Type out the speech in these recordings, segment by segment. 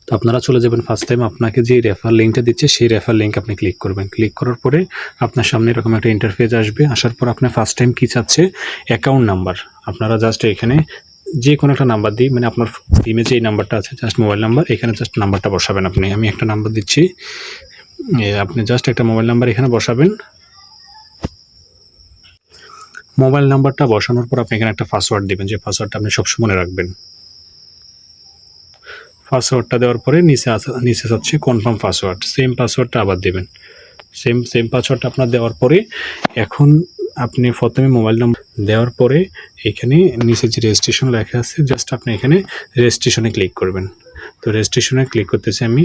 তো আপনারা চলে যাবেন ফার্স্ট টাইম আপনাকে যে রেফার লিঙ্কটা দিচ্ছে সেই রেফার লিঙ্ক আপনি ক্লিক করবেন। ক্লিক করার পরে আপনার সামনে এরকম একটা ইন্টারফেস আসবে। আসার পর আপনার ফার্স্ট টাইম কী চাচ্ছে, অ্যাকাউন্ট নাম্বার। আপনারা জাস্ট এখানে যে কোনো একটা নাম্বার দিই, মানে আপনার সিমে যে এই নাম্বারটা আছে জাস্ট মোবাইল নাম্বার, এখানে জাস্ট নাম্বারটা বসাবেন আপনি। আমি একটা নাম্বার দিচ্ছি, আপনি জাস্ট একটা মোবাইল নাম্বার এখানে বসাবেন। মোবাইল নাম্বারটা বসানোর পর আপনি এখানে একটা পাসওয়ার্ড দেবেন, যে পাসওয়ার্ডটা আপনি সবসময় মনে রাখবেন। পাসওয়ার্ডটা দেওয়ার পরে নিচে যাচ্ছে কনফার্ম পাসওয়ার্ড, সেম পাসওয়ার্ডটা আবার দেবেন। সেম পাসওয়ার্ডটা আপনার দেওয়ার পরে এখন আপনি প্রথমে মোবাইল নম্বর দেওয়ার পরে এখানে নিচে যে রেজিস্ট্রেশন লেখা আছে জাস্ট আপনি এখানে রেজিস্ট্রেশনে ক্লিক করবেন। তো রেজিস্ট্রেশনে ক্লিক করতেছি আমি।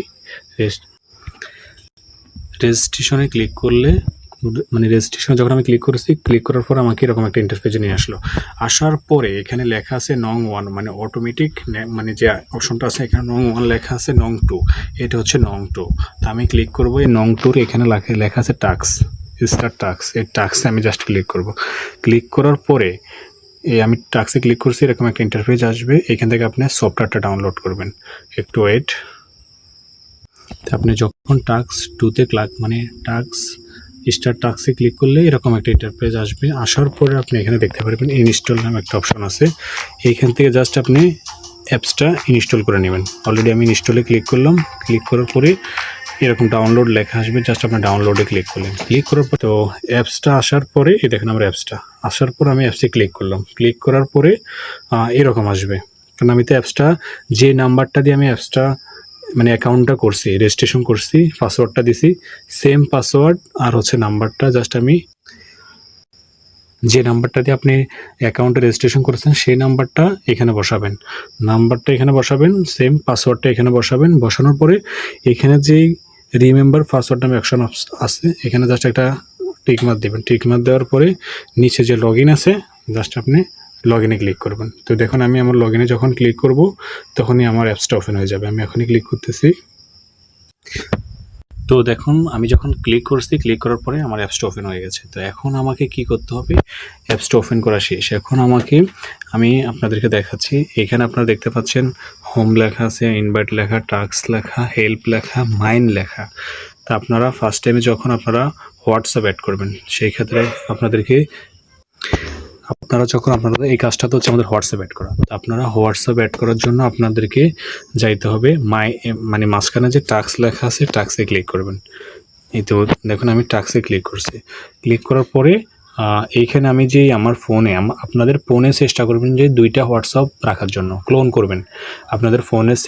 রেজিস্ট্রেশনে ক্লিক করলে, মানে রেজিস্ট্রেশনে যখন আমি ক্লিক করেছি, ক্লিক করার পর আমাকে এরকম একটা ইন্টারফেসে নিয়ে আসলো। আসার পরে এখানে লেখা আছে নং 1, মানে অটোমেটিক, মানে যে অপশনটা আছে এখানে নং 1 লেখা আছে, নং 2 এটা হচ্ছে নং 2। তো আমি ক্লিক করব এই নং 2-র, এখানে লেখা আছে টাস্ক, স্টার্ট টাস্ক। এই টাস্কে আমি জাস্ট ক্লিক করব। ক্লিক করার পরে আমি টাস্কে ক্লিক করছি, এরকম একটা ইন্টারফেস আসবে। এখান থেকে আপনি সফটওয়্যারটা ডাউনলোড করবেন, একটু ওয়েট। আপনি যখন টাস্ক 2-তে মানে স্টার্ট টাস্কে ক্লিক করলে এরকম একটা ইন্টারফেস আসবে। আসার পরে আপনি এখানে দেখতে পারবেন ইনস্টল নামে একটা অপশন আছে। এইখান থেকে জাস্ট আপনি অ্যাপসটা ইনস্টল করে নেবেন। অলরেডি আমি ইনস্টলে ক্লিক করলাম। ক্লিক করার পরে এরকম ডাউনলোড লেখা আসবে, জাস্ট আপনি ডাউনলোডে ক্লিক করলেন। ক্লিক করার পর তো অ্যাপসটা আসার পরে এই দেখেন আমার অ্যাপসটা আসার পর আমি অ্যাপসে ক্লিক করলাম। ক্লিক করার পরে এরকম আসবে, কারণ আমি তো অ্যাপসটা যে নাম্বারটা দিয়ে আমি অ্যাপসটা মানে অ্যাকাউন্টটা করছি, রেজিস্ট্রেশন করছি, পাসওয়ার্ডটা দিছি, সেম পাসওয়ার্ড আর হচ্ছে নাম্বারটা জাস্ট আমি যে নাম্বারটা দিয়ে আপনি অ্যাকাউন্টে রেজিস্ট্রেশন করেছেন সেই নাম্বারটা এখানে বসাবেন। নাম্বারটা এখানে বসাবেন, সেম পাসওয়ার্ডটা এখানে বসাবেন। বসানোর পরে এখানে যেই রিমেম্বার পাসওয়ার্ড নামে অপশন আছে, এখানে জাস্ট একটা টিকমার্ক দেবেন। টিকমার্ক দেওয়ার পরে নিচে যে লগ ইন আছে জাস্ট আপনি লগ ইনে ক্লিক করবেন। তো দেখুন আমি আমার লগ ইনে যখন ক্লিক করব তখনই আমার অ্যাপসটা ওপেন হয়ে যাবে। আমি এখনই ক্লিক করতেছি। তো দেখুন আমি যখন ক্লিক করছি, ক্লিক করার পরে আমার অ্যাপসটা ওপেন হয়ে গেছে। তো এখন আমাকে কি করতে হবে, অ্যাপসটা ওপেন করা শেষ। এখন আমি আপনাদেরকে দেখাচ্ছি। এখানে আপনারা দেখতে পাচ্ছেন হোম লেখা আছে, ইনভাইট লেখা, টাস্ক লেখা, হেল্প লেখা, মাইন্ড লেখা। তা আপনারা ফার্স্ট টাইমে যখন আপনারা হোয়াটসঅ্যাপ অ্যাড করবেন সেই ক্ষেত্রে আপনারা এই কাজটা তো হচ্ছে আমাদের হোয়াটসঅ্যাপ অ্যাড করা। তো আপনারা হোয়াটসঅ্যাপ অ্যাড করার জন্য আপনাদেরকে যাইতে হবে মানে মাঝখানে যে টাস্ক লেখা আছে টাস্কে ক্লিক করবেন। এই তো দেখুন আমি টাস্কে ক্লিক করছি। ক্লিক করার পরে এইখানে আমি যে আমার ফোনে, আপনাদের ফোনে চেষ্টা করবেন যে 2টা হোয়াটসঅ্যাপ রাখার জন্য, ক্লোন করবেন আপনাদের ফোনের